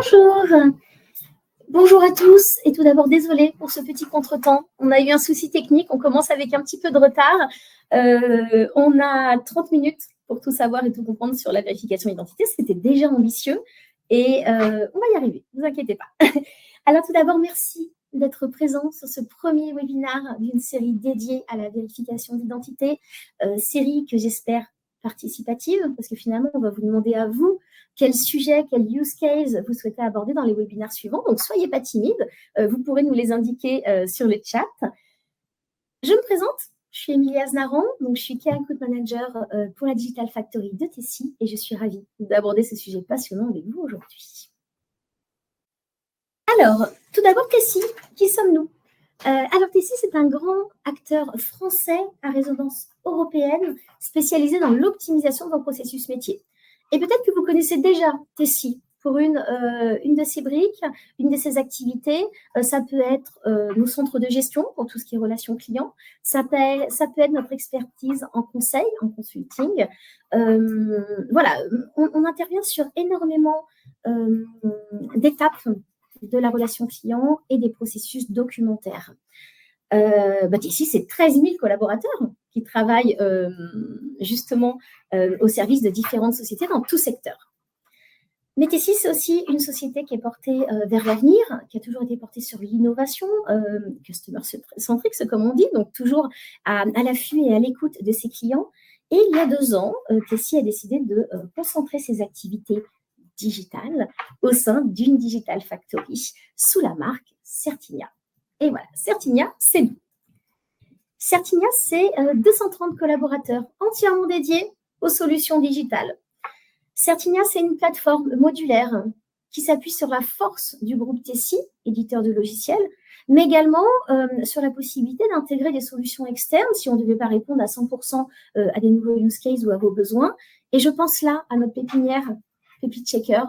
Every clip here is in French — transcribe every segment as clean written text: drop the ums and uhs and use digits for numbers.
Bonjour, bonjour à tous et tout d'abord désolé pour ce petit contretemps. On a eu un souci technique, on commence avec un petit peu de retard. On a 30 minutes pour tout savoir et tout comprendre sur la vérification d'identité. C'était déjà ambitieux et on va y arriver, ne vous inquiétez pas. Alors tout d'abord, merci d'être présent sur ce premier webinaire d'une série dédiée à la vérification d'identité, série que j'espère participative, parce que finalement, on va vous demander à vous quel sujet, quel use case vous souhaitez aborder dans les webinaires suivants. Donc, soyez pas timides, vous pourrez nous les indiquer sur le chat. Je me présente, je suis Emilie Aznaran, donc je suis Key Account Manager pour la Digital Factory de Tessie et je suis ravie d'aborder ce sujet passionnant avec vous aujourd'hui. Alors, tout d'abord, Tessie, qui sommes-nous ? Alors, Tessie, c'est un grand acteur français à résonance européenne spécialisé dans l'optimisation de vos processus métiers. Et peut-être que vous connaissez déjà Tessie pour une de ses briques, une de ses activités. Ça peut être nos centres de gestion pour tout ce qui est relations clients. Ça peut être notre expertise en conseil, en consulting. Voilà, on intervient sur énormément d'étapes de la relation client et des processus documentaires. Ici, c'est 13 000 collaborateurs qui travaillent justement au service de différentes sociétés dans tout secteur. Mais Tessie, c'est aussi une société qui est portée vers l'avenir, qui a toujours été portée sur l'innovation, customer centric, comme on dit, donc toujours à l'affût et à l'écoute de ses clients. Et il y a 2 ans, Tessie a décidé de concentrer ses activités digitales au sein d'une Digital Factory sous la marque Certinia. Et voilà, Certinia, c'est nous. Certinia, c'est 230 collaborateurs entièrement dédiés aux solutions digitales. Certinia, c'est une plateforme modulaire qui s'appuie sur la force du groupe Tessie, éditeur de logiciels, mais également sur la possibilité d'intégrer des solutions externes si on ne devait pas répondre à 100% à des nouveaux use cases ou à vos besoins. Et je pense là à notre pépinière Pépite Checker,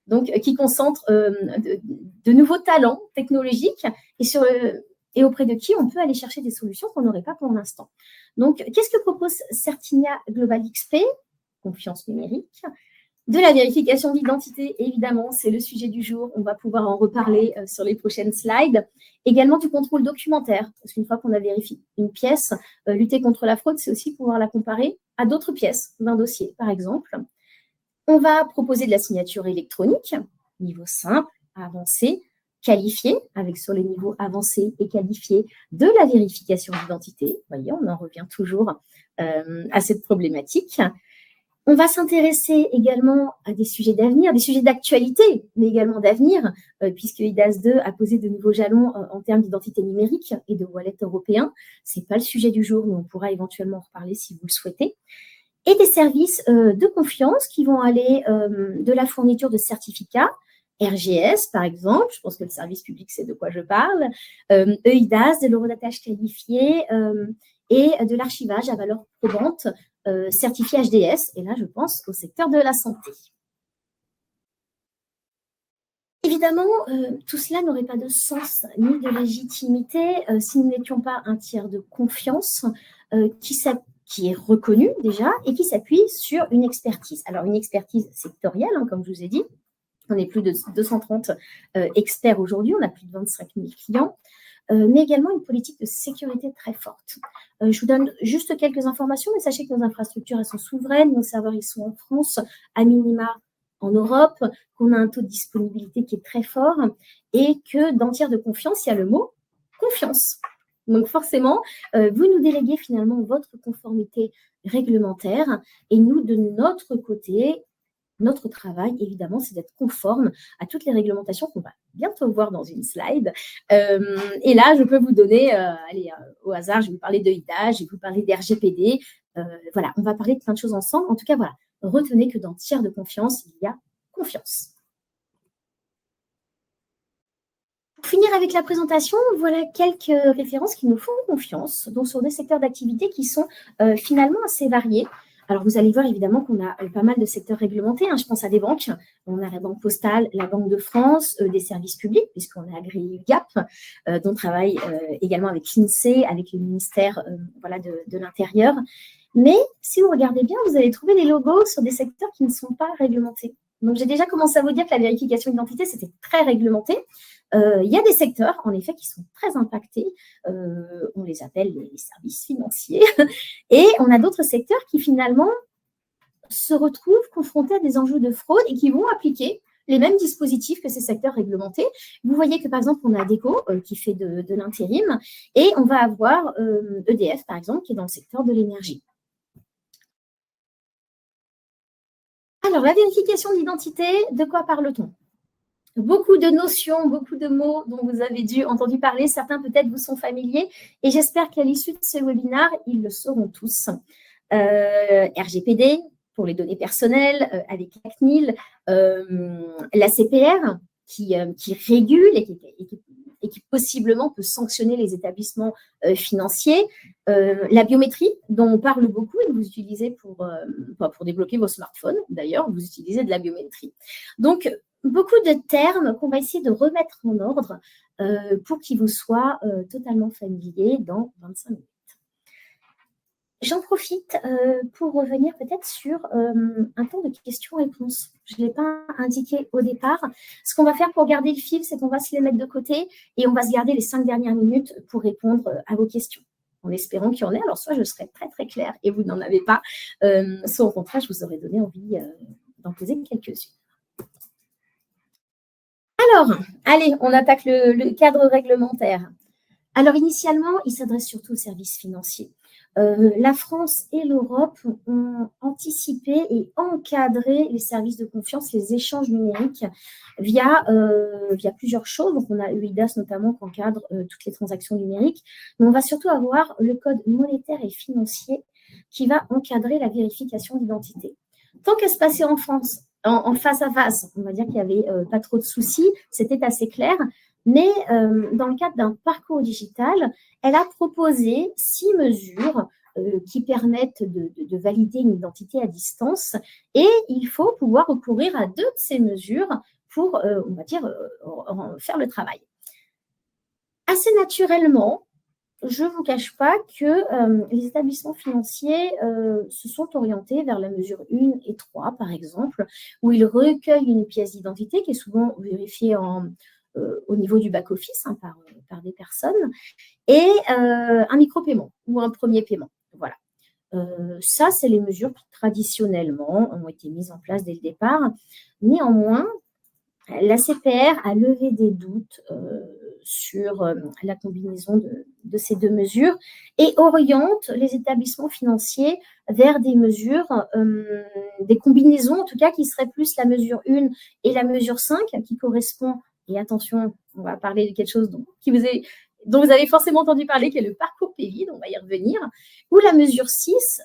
donc qui concentre de nouveaux talents technologiques et auprès de qui on peut aller chercher des solutions qu'on n'aurait pas pour l'instant. Donc, qu'est-ce que propose Certinia Global XP ? Confiance numérique. De la vérification d'identité, évidemment, c'est le sujet du jour. On va pouvoir en reparler sur les prochaines slides. Également du contrôle documentaire, parce qu'une fois qu'on a vérifié une pièce, lutter contre la fraude, c'est aussi pouvoir la comparer à d'autres pièces d'un dossier, par exemple. On va proposer de la signature électronique, niveau simple, avancé, qualifié, avec sur les niveaux avancés et qualifiés de la vérification d'identité. Vous voyez, on en revient toujours à cette problématique. On va s'intéresser également à des sujets d'avenir, des sujets d'actualité, mais également d'avenir, puisque IDAS 2 a posé de nouveaux jalons en termes d'identité numérique et de wallet européen. Ce n'est pas le sujet du jour, mais on pourra éventuellement en reparler si vous le souhaitez. Et des services de confiance qui vont aller de la fourniture de certificats, RGS par exemple, je pense que le service public sait de quoi je parle, EIDAS, de l'eurodatage qualifié et de l'archivage à valeur probante certifié HDS, et là je pense au secteur de la santé. Évidemment, tout cela n'aurait pas de sens ni de légitimité si nous n'étions pas un tiers de confiance qui est reconnu déjà et qui s'appuie sur une expertise. Alors, une expertise sectorielle, comme je vous ai dit. On est plus de 230 experts aujourd'hui, on a plus de 25 000 clients, mais également une politique de sécurité très forte. Je vous donne juste quelques informations, mais sachez que nos infrastructures, elles sont souveraines, nos serveurs, ils sont en France, à minima en Europe, qu'on a un taux de disponibilité qui est très fort et que dans tiers de confiance, il y a le mot confiance. Donc forcément, vous nous déléguez finalement votre conformité réglementaire et nous, de notre côté, notre travail, évidemment, c'est d'être conforme à toutes les réglementations qu'on va bientôt voir dans une slide. Et là, je peux vous donner, au hasard, je vais vous parler de IDA, je vais vous parler d'RGPD. Voilà, on va parler de plein de choses ensemble. En tout cas, voilà, retenez que dans tiers de confiance, il y a confiance. Pour finir avec la présentation, voilà quelques références qui nous font confiance, donc sur des secteurs d'activité qui sont finalement assez variés. Alors, vous allez voir évidemment qu'on a pas mal de secteurs réglementés. Je pense à des banques. On a la Banque Postale, la Banque de France, des services publics, puisqu'on est agréé UGAP, dont on travaille également avec l'INSEE, avec le ministère de l'Intérieur. Mais si vous regardez bien, vous allez trouver des logos sur des secteurs qui ne sont pas réglementés. Donc, j'ai déjà commencé à vous dire que la vérification d'identité, c'était très réglementé. Il y a des secteurs, en effet, qui sont très impactés. On les appelle les services financiers. Et on a d'autres secteurs qui, finalement, se retrouvent confrontés à des enjeux de fraude et qui vont appliquer les mêmes dispositifs que ces secteurs réglementés. Vous voyez que, par exemple, on a Adecco qui fait de l'intérim et on va avoir EDF, par exemple, qui est dans le secteur de l'énergie. Alors, la vérification d'identité, de quoi parle-t-on? Beaucoup de notions, beaucoup de mots dont vous avez dû entendu parler. Certains peut-être vous sont familiers et j'espère qu'à l'issue de ce webinaire, ils le sauront tous. RGPD pour les données personnelles, avec la CNIL, la CPR qui régule et qui possiblement peut sanctionner les établissements financiers, la biométrie dont on parle beaucoup et que vous utilisez pour débloquer vos smartphones. D'ailleurs, vous utilisez de la biométrie. Donc, beaucoup de termes qu'on va essayer de remettre en ordre pour qu'ils vous soient totalement familiers dans 25 minutes. J'en profite pour revenir peut-être sur un temps de questions-réponses. Je ne l'ai pas indiqué au départ. Ce qu'on va faire pour garder le fil, c'est qu'on va se les mettre de côté et on va se garder les 5 dernières minutes pour répondre à vos questions, en espérant qu'il y en ait. Alors, soit je serai très, très claire et vous n'en avez pas, soit au contraire, je vous aurais donné envie d'en poser quelques-unes. Alors, allez, on attaque le cadre réglementaire. Alors, initialement, il s'adresse surtout aux services financiers. La France et l'Europe ont anticipé et encadré les services de confiance, les échanges numériques via plusieurs choses. Donc, on a EIDAS notamment qui encadre toutes les transactions numériques. Mais on va surtout avoir le code monétaire et financier qui va encadrer la vérification d'identité. Tant qu'à se passer en France, en face à face, on va dire qu'il n'y avait pas trop de soucis, c'était assez clair. Mais dans le cadre d'un parcours digital, elle a proposé 6 mesures qui permettent de valider une identité à distance et il faut pouvoir recourir à 2 de ces mesures pour, on va dire, faire le travail. Assez naturellement, je ne vous cache pas que les établissements financiers se sont orientés vers la mesure 1 et 3, par exemple, où ils recueillent une pièce d'identité qui est souvent vérifiée au niveau du back-office par des personnes, et un micro-paiement ou un premier paiement. Voilà. Ça, c'est les mesures qui, traditionnellement, ont été mises en place dès le départ. Néanmoins, la CPR a levé des doutes sur la combinaison de ces 2 mesures et oriente les établissements financiers vers des mesures, des combinaisons en tout cas, qui seraient plus la mesure 1 et la mesure 5, qui correspond, et attention, on va parler de quelque chose dont vous avez forcément entendu parler, qui est le parcours PEVID, on va y revenir, ou la mesure 6,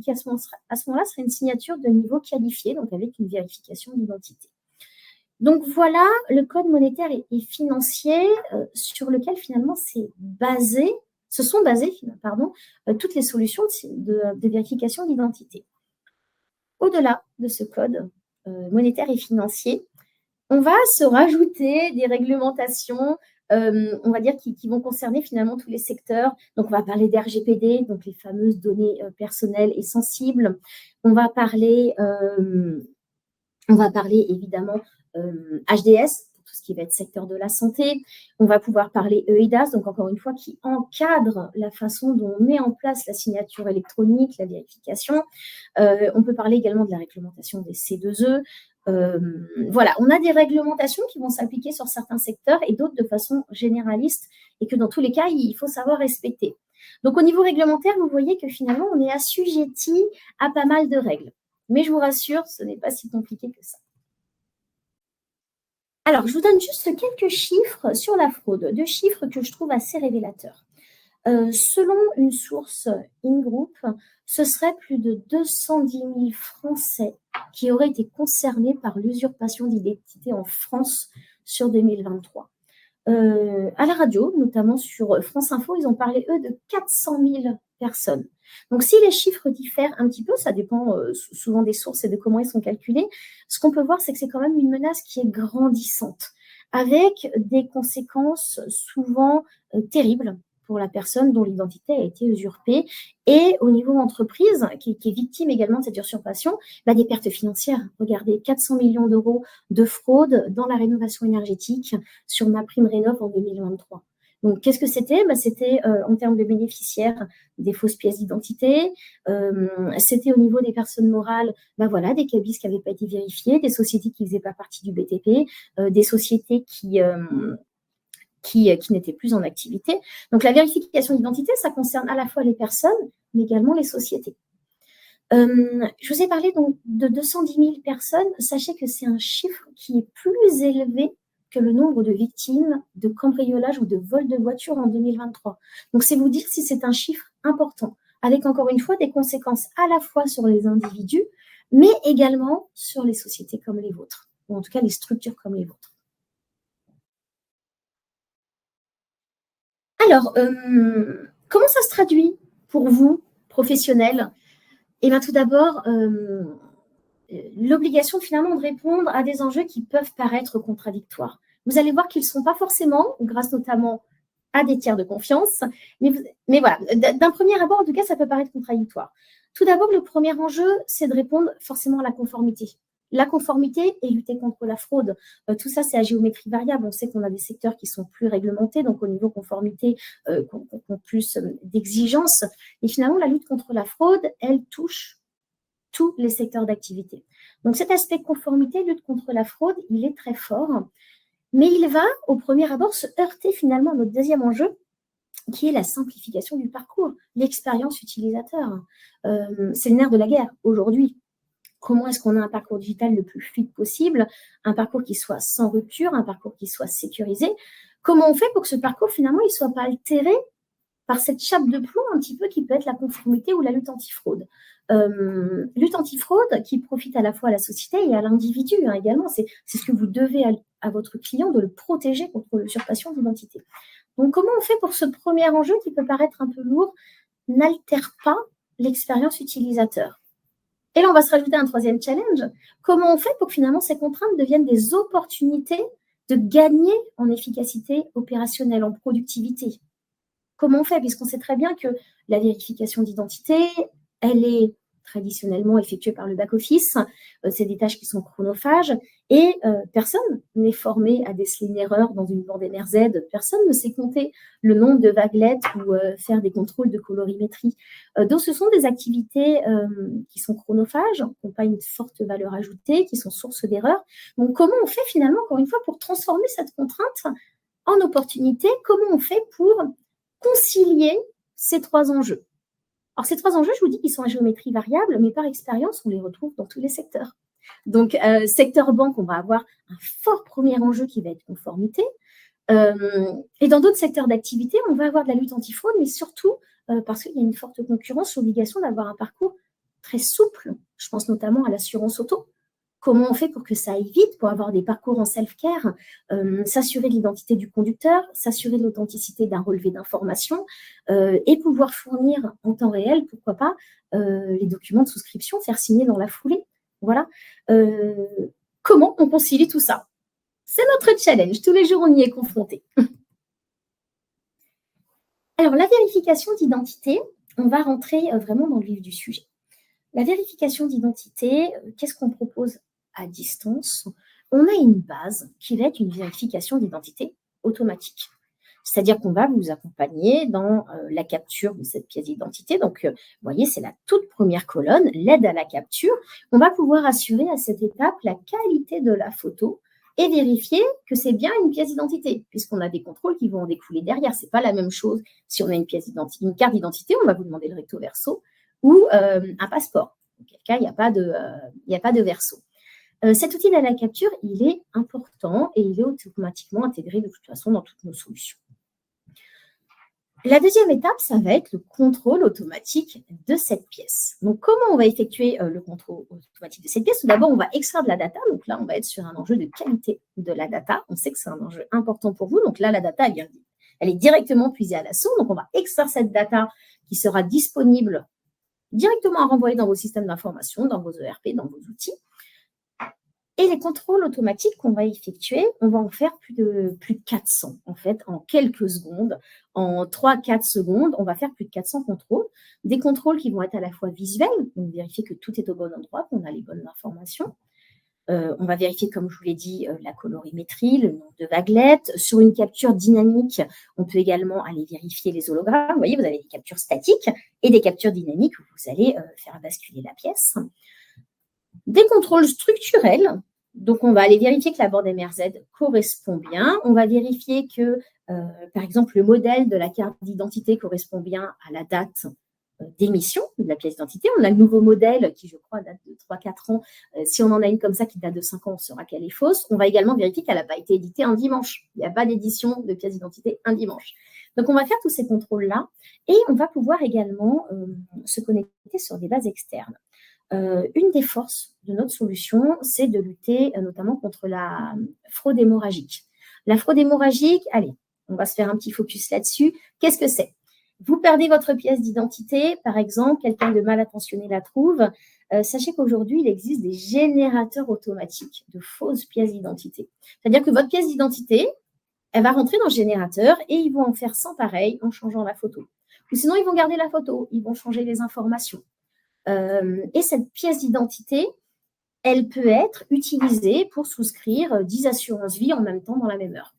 qui à ce moment-là serait une signature de niveau qualifié, donc avec une vérification d'identité. Donc voilà le code monétaire et financier sur lequel finalement se sont basées toutes les solutions de vérification d'identité. Au-delà de ce code monétaire et financier, on va se rajouter des réglementations, on va dire, qui vont concerner finalement tous les secteurs. Donc, on va parler d'RGPD, donc les fameuses données personnelles et sensibles. On va parler évidemment HDS, pour tout ce qui va être secteur de la santé. On va pouvoir parler EIDAS, donc encore une fois, qui encadre la façon dont on met en place la signature électronique, la vérification. On peut parler également de la réglementation des C2E. Voilà, on a des réglementations qui vont s'appliquer sur certains secteurs et d'autres de façon généraliste et que dans tous les cas, il faut savoir respecter. Donc, au niveau réglementaire, vous voyez que finalement, on est assujetti à pas mal de règles. Mais je vous rassure, ce n'est pas si compliqué que ça. Alors, je vous donne juste quelques chiffres sur la fraude, 2 chiffres que je trouve assez révélateurs. Selon une source InGroup, ce serait plus de 210 000 Français qui auraient été concernés par l'usurpation d'identité en France sur 2023. À la radio, notamment sur France Info, ils ont parlé, eux, de 400 000 personnes. Donc, si les chiffres diffèrent un petit peu, ça dépend souvent des sources et de comment ils sont calculés, ce qu'on peut voir, c'est que c'est quand même une menace qui est grandissante, avec des conséquences souvent terribles pour la personne dont l'identité a été usurpée. Et au niveau entreprise, qui est victime également de cette usurpation, des pertes financières. Regardez, 400 millions d'euros de fraude dans la rénovation énergétique sur MaPrimeRénov' en 2023. Donc, qu'est-ce que c'était? C'était en termes de bénéficiaires des fausses pièces d'identité. C'était au niveau des personnes morales, des cabis qui n'avaient pas été vérifiés, des sociétés qui ne faisaient pas partie du BTP, des sociétés qui n'étaient plus en activité. Donc, la vérification d'identité, ça concerne à la fois les personnes, mais également les sociétés. Je vous ai parlé donc de 210 000 personnes. Sachez que c'est un chiffre qui est plus élevé que le nombre de victimes de cambriolage ou de vol de voiture en 2023. Donc, c'est vous dire si c'est un chiffre important, avec encore une fois des conséquences à la fois sur les individus, mais également sur les sociétés comme les vôtres, ou en tout cas les structures comme les vôtres. Alors, comment ça se traduit pour vous, professionnels? Tout d'abord, l'obligation finalement de répondre à des enjeux qui peuvent paraître contradictoires. Vous allez voir qu'ils ne sont pas forcément, grâce notamment à des tiers de confiance, mais voilà, d'un premier abord, en tout cas, ça peut paraître contradictoire. Tout d'abord, le premier enjeu, c'est de répondre forcément à la conformité. La conformité et lutter contre la fraude. Tout ça, c'est à géométrie variable. On sait qu'on a des secteurs qui sont plus réglementés, donc au niveau conformité, ont plus d'exigences. Et finalement, la lutte contre la fraude, elle touche tous les secteurs d'activité. Donc cet aspect conformité, lutte contre la fraude, il est très fort, mais il va au premier abord se heurter finalement à notre deuxième enjeu, qui est la simplification du parcours, l'expérience utilisateur. C'est le nerf de la guerre aujourd'hui. Comment est-ce qu'on a un parcours digital le plus fluide possible, un parcours qui soit sans rupture, un parcours qui soit sécurisé? Comment on fait pour que ce parcours finalement il ne soit pas altéré par cette chape de plomb un petit peu qui peut être la conformité ou la lutte antifraude. Lutte antifraude qui profite à la fois à la société et à l'individu également. C'est ce que vous devez à votre client de le protéger contre l'usurpation d'identité. Donc, comment on fait pour ce premier enjeu qui peut paraître un peu lourd, n'altère pas l'expérience utilisateur? Et là, on va se rajouter un troisième challenge. Comment on fait pour que finalement ces contraintes deviennent des opportunités de gagner en efficacité opérationnelle, en productivité? Comment on fait? Puisqu'on sait très bien que la vérification d'identité, elle est traditionnellement effectuée par le back-office. C'est des tâches qui sont chronophages et personne n'est formé à déceler une erreur dans une bande MRZ. Personne ne sait compter le nombre de vaguelettes ou faire des contrôles de colorimétrie. Donc, ce sont des activités qui sont chronophages, qui n'ont pas une forte valeur ajoutée, qui sont source d'erreurs. Donc, comment on fait finalement, encore une fois, pour transformer cette contrainte en opportunité? Comment on fait pour concilier ces trois enjeux? Alors, ces trois enjeux, je vous dis qu'ils sont à géométrie variable, mais par expérience, on les retrouve dans tous les secteurs. Donc, secteur banque, on va avoir un fort premier enjeu qui va être conformité. Et dans d'autres secteurs d'activité, on va avoir de la lutte antifraude, mais surtout parce qu'il y a une forte concurrence, l'obligation d'avoir un parcours très souple. Je pense notamment à l'assurance auto. Comment on fait pour que ça aille vite, pour avoir des parcours en self-care, s'assurer de l'identité du conducteur, s'assurer de l'authenticité d'un relevé d'information et pouvoir fournir en temps réel, pourquoi pas, les documents de souscription, faire signer dans la foulée. Voilà. Comment on concilie tout ça? C'est notre challenge. Tous les jours, on y est confronté. Alors, la vérification d'identité, on va rentrer vraiment dans le vif du sujet. La vérification d'identité, qu'est-ce qu'on propose à distance? On a une base qui va être une vérification d'identité automatique. C'est-à-dire qu'on va vous accompagner dans la capture de cette pièce d'identité. Donc, vous voyez, c'est la toute première colonne, l'aide à la capture. On va pouvoir assurer à cette étape la qualité de la photo et vérifier que c'est bien une pièce d'identité, puisqu'on a des contrôles qui vont en découler derrière. Ce n'est pas la même chose si on a une pièce d'identité, une carte d'identité, on va vous demander le recto verso, ou un passeport. Dans quel cas, il n'y a pas de verso. Cet outil de la capture, il est important et il est automatiquement intégré de toute façon dans toutes nos solutions. La deuxième étape, ça va être le contrôle automatique de cette pièce. Donc, comment on va effectuer le contrôle automatique de cette pièce? Tout d'abord, on va extraire de la data. Donc là, on va être sur un enjeu de qualité de la data. On sait que c'est un enjeu important pour vous. Donc là, la data, elle est directement puisée à la source. Donc, on va extraire cette data qui sera disponible directement à renvoyer dans vos systèmes d'information, dans vos ERP, dans vos outils. Et les contrôles automatiques qu'on va effectuer, on va en faire plus de 400, en fait, en quelques secondes. En 3-4 secondes, on va faire plus de 400 contrôles. Des contrôles qui vont être à la fois visuels, donc vérifier que tout est au bon endroit, qu'on a les bonnes informations. On va vérifier, comme je vous l'ai dit, la colorimétrie, le nombre de vaguelettes. Sur une capture dynamique, on peut également aller vérifier les hologrammes. Vous voyez, vous avez des captures statiques et des captures dynamiques où vous allez faire basculer la pièce. Des contrôles structurels. Donc, on va aller vérifier que la bande MRZ correspond bien. On va vérifier que, par exemple, le modèle de la carte d'identité correspond bien à la date d'émission de la pièce d'identité. On a le nouveau modèle qui, je crois, date de 3-4 ans. Si on en a une comme ça qui date de 5 ans, on saura qu'elle est fausse. On va également vérifier qu'elle n'a pas été éditée un dimanche. Il n'y a pas d'édition de pièce d'identité un dimanche. Donc, on va faire tous ces contrôles-là et on va pouvoir également se connecter sur des bases externes. Une des forces de notre solution, c'est de lutter notamment contre la fraude hémorragique. La fraude hémorragique, allez, on va se faire un petit focus là-dessus. Qu'est-ce que c'est? Vous perdez votre pièce d'identité, par exemple, quelqu'un de mal intentionné la trouve. Sachez qu'aujourd'hui, il existe des générateurs automatiques de fausses pièces d'identité. C'est-à-dire que votre pièce d'identité, elle va rentrer dans le générateur et ils vont en faire 100 pareils en changeant la photo. Ou sinon, ils vont garder la photo, ils vont changer les informations. Et cette pièce d'identité, elle peut être utilisée pour souscrire 10 assurances vie en même temps dans la même heure.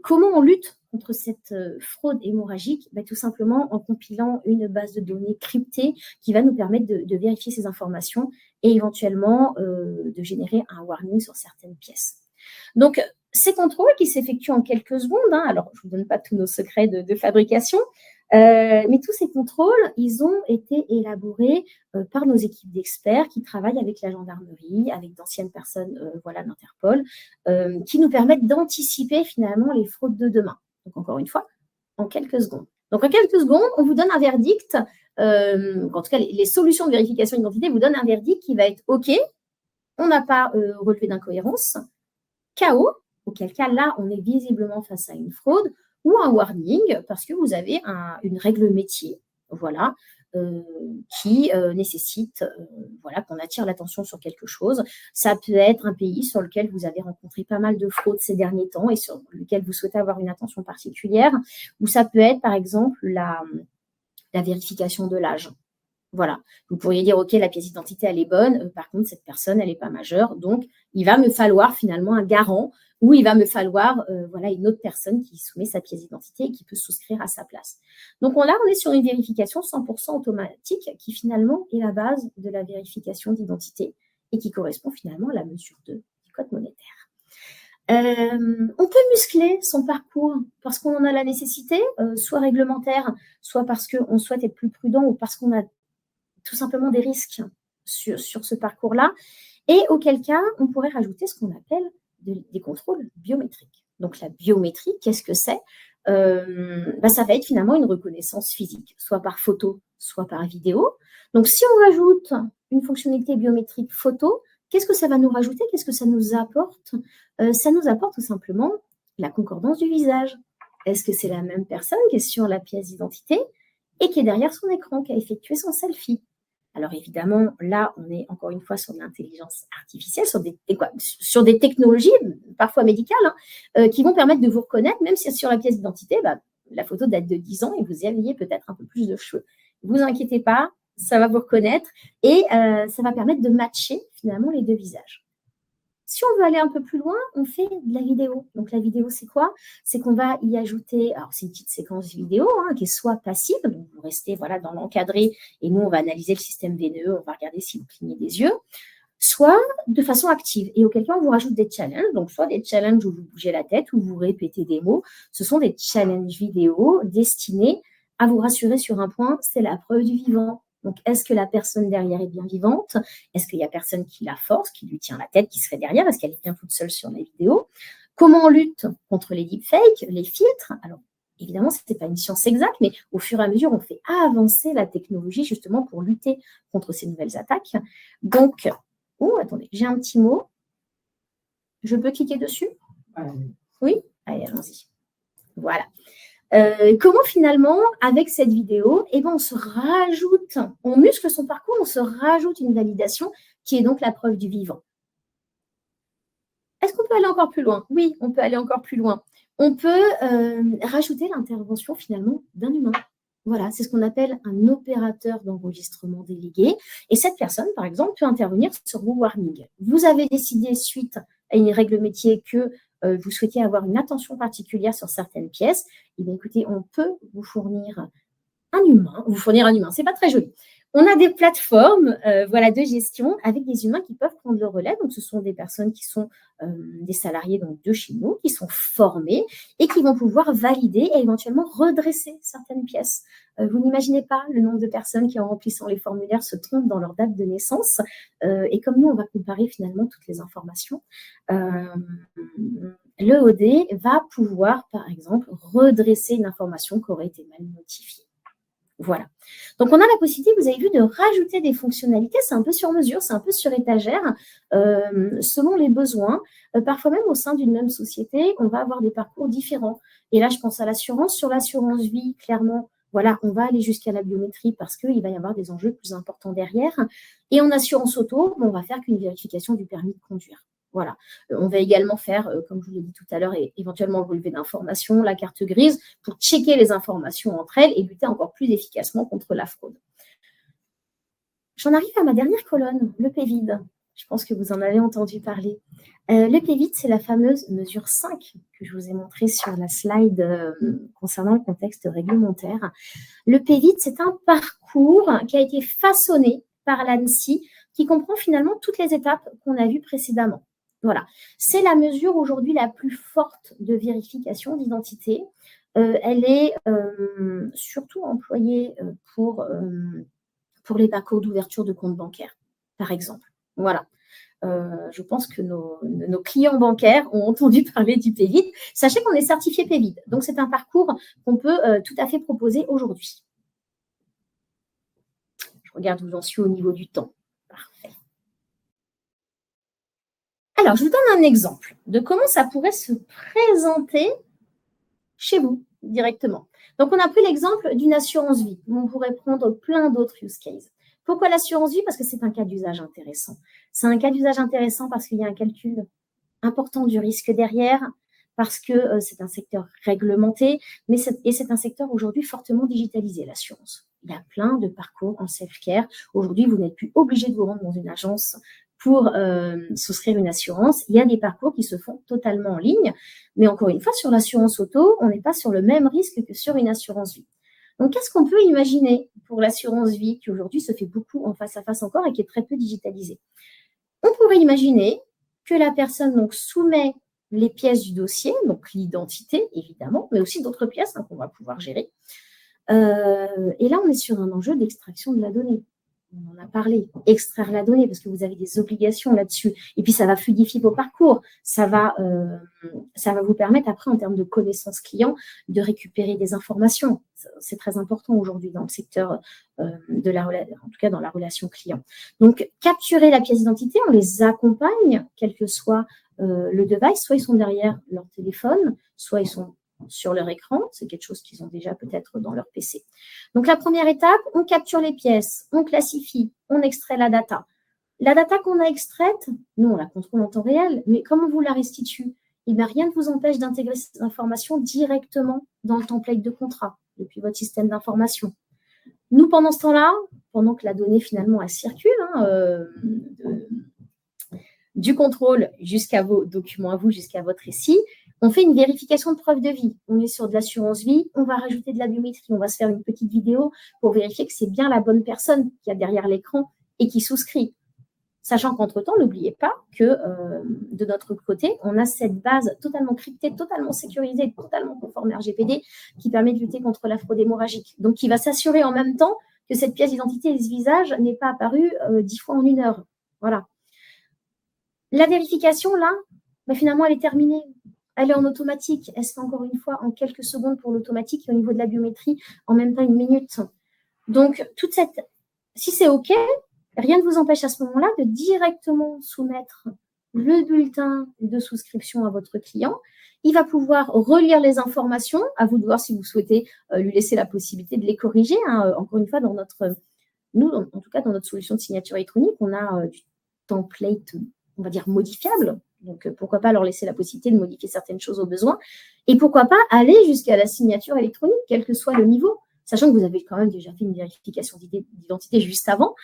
Comment on lutte contre cette fraude hémorragique? Tout simplement en compilant une base de données cryptée qui va nous permettre de vérifier ces informations et éventuellement de générer un warning sur certaines pièces. Donc, ces contrôles qui s'effectuent en quelques secondes, alors je ne vous donne pas tous nos secrets de fabrication, mais tous ces contrôles, ils ont été élaborés par nos équipes d'experts qui travaillent avec la gendarmerie, avec d'anciennes personnes d'Interpol, qui nous permettent d'anticiper finalement les fraudes de demain. Donc, encore une fois, en quelques secondes. Donc, en quelques secondes, on vous donne un verdict, en tout cas, les solutions de vérification d'identité vous donnent un verdict qui va être OK, on n'a pas relevé d'incohérence, KO, auquel cas là, on est visiblement face à une fraude, ou un warning parce que vous avez une règle métier, qui nécessite qu'on attire l'attention sur quelque chose. Ça peut être un pays sur lequel vous avez rencontré pas mal de fraudes ces derniers temps et sur lequel vous souhaitez avoir une attention particulière, ou ça peut être par exemple la vérification de l'âge. Voilà, vous pourriez dire, OK, la pièce d'identité, elle est bonne, par contre, cette personne, elle n'est pas majeure, donc il va me falloir finalement un garant ou il va me falloir une autre personne qui soumet sa pièce d'identité et qui peut souscrire à sa place. Donc là, on est sur une vérification 100% automatique qui finalement est la base de la vérification d'identité et qui correspond finalement à la mesure 2 du code monétaire. On peut muscler son parcours parce qu'on en a la nécessité, soit réglementaire, soit parce qu'on souhaite être plus prudent ou parce qu'on a tout simplement des risques sur ce parcours-là, et auquel cas, on pourrait rajouter ce qu'on appelle des contrôles biométriques. Donc, la biométrie, qu'est-ce que c'est? Ça va être finalement une reconnaissance physique, soit par photo, soit par vidéo. Donc, si on rajoute une fonctionnalité biométrique photo, qu'est-ce que ça va nous rajouter? Qu'est-ce que ça nous apporte? Ça nous apporte tout simplement la concordance du visage. Est-ce que c'est la même personne qui est sur la pièce d'identité et qui est derrière son écran, qui a effectué son selfie? Alors évidemment, là, on est encore une fois sur de l'intelligence artificielle, sur des technologies, parfois médicales, qui vont permettre de vous reconnaître, même si sur la pièce d'identité, la photo date de 10 ans et vous y aviez peut-être un peu plus de cheveux. Ne vous inquiétez pas, ça va vous reconnaître et ça va permettre de matcher finalement les deux visages. Si on veut aller un peu plus loin, on fait de la vidéo. Donc, la vidéo, c'est quoi? C'est qu'on va y ajouter, alors c'est une petite séquence vidéo qui est soit passive, donc vous restez dans l'encadré et nous, on va analyser le système veineux, on va regarder si vous clignez des yeux, soit de façon active. Et auquel cas, on vous rajoute des challenges, donc soit des challenges où vous bougez la tête, où vous répétez des mots. Ce sont des challenges vidéo destinés à vous rassurer sur un point, c'est la preuve du vivant. Donc, est-ce que la personne derrière est bien vivante? Est-ce qu'il n'y a personne qui la force, qui lui tient la tête, qui serait derrière? Est-ce qu'elle est bien toute seule sur la vidéo? Comment on lutte contre les deepfakes, les filtres? Alors, évidemment, ce n'est pas une science exacte, mais au fur et à mesure, on fait avancer la technologie justement pour lutter contre ces nouvelles attaques. Donc, attendez, j'ai un petit mot. Je peux cliquer dessus? Oui? Allez, allons-y. Voilà. Comment finalement, avec cette vidéo, on se rajoute, on muscle son parcours, on se rajoute une validation qui est donc la preuve du vivant. Est-ce qu'on peut aller encore plus loin? Oui, on peut aller encore plus loin. On peut rajouter l'intervention finalement d'un humain. Voilà, c'est ce qu'on appelle un opérateur d'enregistrement délégué. Et cette personne, par exemple, peut intervenir sur vos warnings. Vous avez décidé, suite à une règle métier, que vous souhaitez avoir une attention particulière sur certaines pièces. Eh bien, écoutez, on peut vous fournir un humain. C'est pas très joli. On a des plateformes de gestion avec des humains qui peuvent prendre le relais. Donc, ce sont des personnes qui sont des salariés donc, de chez nous, qui sont formés et qui vont pouvoir valider et éventuellement redresser certaines pièces. Vous n'imaginez pas le nombre de personnes qui, en remplissant les formulaires, se trompent dans leur date de naissance. Et comme nous, on va comparer finalement toutes les informations, l'EOD va pouvoir, par exemple, redresser une information qui aurait été mal notifiée. Voilà. Donc, on a la possibilité, vous avez vu, de rajouter des fonctionnalités. C'est un peu sur mesure, c'est un peu sur étagère, selon les besoins. Parfois même, au sein d'une même société, on va avoir des parcours différents. Et là, je pense à l'assurance. Sur l'assurance vie, clairement, voilà, on va aller jusqu'à la biométrie parce qu'il va y avoir des enjeux plus importants derrière. Et en assurance auto, on va faire qu'une vérification du permis de conduire. Voilà. On va également faire, comme je vous l'ai dit tout à l'heure, éventuellement le relevé d'informations, la carte grise, pour checker les informations entre elles et lutter encore plus efficacement contre la fraude. J'en arrive à ma dernière colonne, le PVID. Je pense que vous en avez entendu parler. Le PVID, c'est la fameuse mesure 5 que je vous ai montrée sur la slide concernant le contexte réglementaire. Le PVID, c'est un parcours qui a été façonné par l'ANSSI qui comprend finalement toutes les étapes qu'on a vues précédemment. Voilà, c'est la mesure aujourd'hui la plus forte de vérification d'identité. Elle est surtout employée pour les parcours d'ouverture de compte bancaire, par exemple. Voilà. Je pense que nos clients bancaires ont entendu parler du PVID. Sachez qu'on est certifié PVID. Donc, c'est un parcours qu'on peut tout à fait proposer aujourd'hui. Je regarde où j'en suis au niveau du temps. Parfait. Alors, je vous donne un exemple de comment ça pourrait se présenter chez vous directement. Donc, on a pris l'exemple d'une assurance vie. On pourrait prendre plein d'autres use cases. Pourquoi l'assurance vie? Parce que c'est un cas d'usage intéressant. C'est un cas d'usage intéressant parce qu'il y a un calcul important du risque derrière, parce que c'est un secteur réglementé, et c'est un secteur aujourd'hui fortement digitalisé, l'assurance. Il y a plein de parcours en self-care. Aujourd'hui, vous n'êtes plus obligé de vous rendre dans une agence pour souscrire une assurance. Il y a des parcours qui se font totalement en ligne. Mais encore une fois, sur l'assurance auto, on n'est pas sur le même risque que sur une assurance vie. Donc, qu'est-ce qu'on peut imaginer pour l'assurance vie qui aujourd'hui se fait beaucoup en face à face encore et qui est très peu digitalisée? On pourrait imaginer que la personne donc, soumet les pièces du dossier, donc l'identité évidemment, mais aussi d'autres pièces qu'on va pouvoir gérer. Et là, on est sur un enjeu d'extraction de la donnée. On en a parlé, extraire la donnée, parce que vous avez des obligations là-dessus. Et puis, ça va fluidifier vos parcours. Ça va vous permettre, après, en termes de connaissances clients, de récupérer des informations. C'est très important aujourd'hui dans le secteur en tout cas dans la relation client. Donc, capturer la pièce d'identité, on les accompagne, quel que soit le device. Soit ils sont derrière leur téléphone, soit ils sont sur leur écran, c'est quelque chose qu'ils ont déjà peut-être dans leur PC. Donc, la première étape, on capture les pièces, on classifie, on extrait la data. La data qu'on a extraite, nous, on la contrôle en temps réel, mais comment on vous la restitue? Eh bien, rien ne vous empêche d'intégrer cette information directement dans le template de contrat, depuis votre système d'information. Nous, pendant ce temps-là, pendant que la donnée, finalement, elle circule, du contrôle jusqu'à vos documents à vous, jusqu'à votre récit, on fait une vérification de preuve de vie. On est sur de l'assurance vie, on va rajouter de la biométrie, on va se faire une petite vidéo pour vérifier que c'est bien la bonne personne qui a derrière l'écran et qui souscrit. Sachant qu'entre-temps, n'oubliez pas que de notre côté, on a cette base totalement cryptée, totalement sécurisée, totalement conforme à RGPD qui permet de lutter contre la fraude hémorragique. Donc, qui va s'assurer en même temps que cette pièce d'identité et ce visage n'est pas apparu 10 fois en 1 heure. Voilà. La vérification, là, finalement, elle est terminée. Elle est en automatique. Elle se fait encore une fois en quelques secondes pour l'automatique et au niveau de la biométrie, en même temps 1 minute. Donc, si c'est OK, rien ne vous empêche à ce moment-là de directement soumettre le bulletin de souscription à votre client. Il va pouvoir relire les informations, à vous de voir si vous souhaitez lui laisser la possibilité de les corriger. Encore une fois, nous, en tout cas, dans notre solution de signature électronique, on a du template, on va dire, modifiable. Donc, pourquoi pas leur laisser la possibilité de modifier certaines choses au besoin. Et pourquoi pas aller jusqu'à la signature électronique, quel que soit le niveau, sachant que vous avez quand même déjà fait une vérification d'identité juste avant.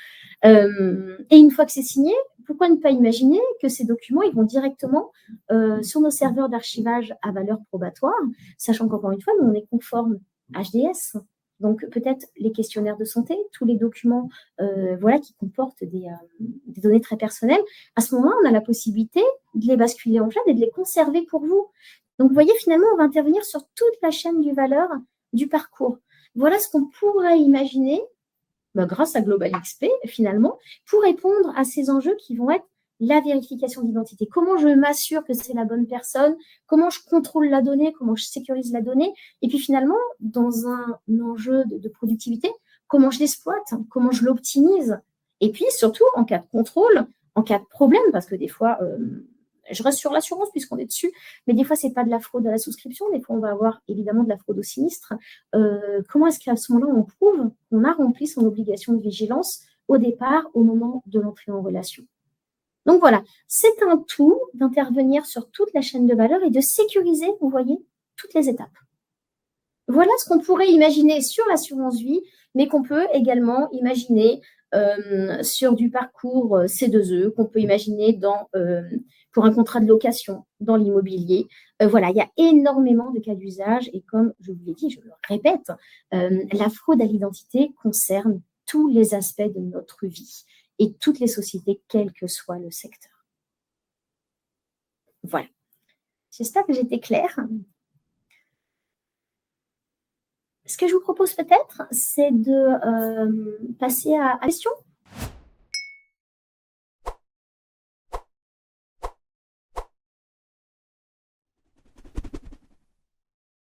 Et une fois que c'est signé, pourquoi ne pas imaginer que ces documents ils vont directement sur nos serveurs d'archivage à valeur probatoire, sachant qu'encore une fois, nous, on est conforme HDS. Donc, peut-être les questionnaires de santé, tous les documents qui comportent des données très personnelles. À ce moment-là, on a la possibilité de les basculer en cloud et de les conserver pour vous. Donc, vous voyez, finalement, on va intervenir sur toute la chaîne du valeur du parcours. Voilà ce qu'on pourrait imaginer grâce à Global XP, finalement, pour répondre à ces enjeux qui vont être la vérification d'identité. Comment je m'assure que c'est la bonne personne? Comment je contrôle la donnée? Comment je sécurise la donnée? Et puis finalement, dans un enjeu de productivité, comment je l'exploite? Comment je l'optimise? Et puis surtout, en cas de contrôle, en cas de problème, parce que des fois, je reste sur l'assurance puisqu'on est dessus, mais des fois, ce n'est pas de la fraude à la souscription. Des fois, on va avoir évidemment de la fraude au sinistre. Comment est-ce qu'à ce moment-là, on prouve qu'on a rempli son obligation de vigilance au départ, au moment de l'entrée en relation? Donc voilà, c'est un tout d'intervenir sur toute la chaîne de valeur et de sécuriser, vous voyez, toutes les étapes. Voilà ce qu'on pourrait imaginer sur l'assurance vie, mais qu'on peut également imaginer sur du parcours C2E, qu'on peut imaginer pour un contrat de location dans l'immobilier. Voilà, il y a énormément de cas d'usage et comme je vous l'ai dit, je le répète, la fraude à l'identité concerne tous les aspects de notre vie et toutes les sociétés, quel que soit le secteur. Voilà. J'espère que j'étais claire. Ce que je vous propose peut-être, c'est de passer à la question.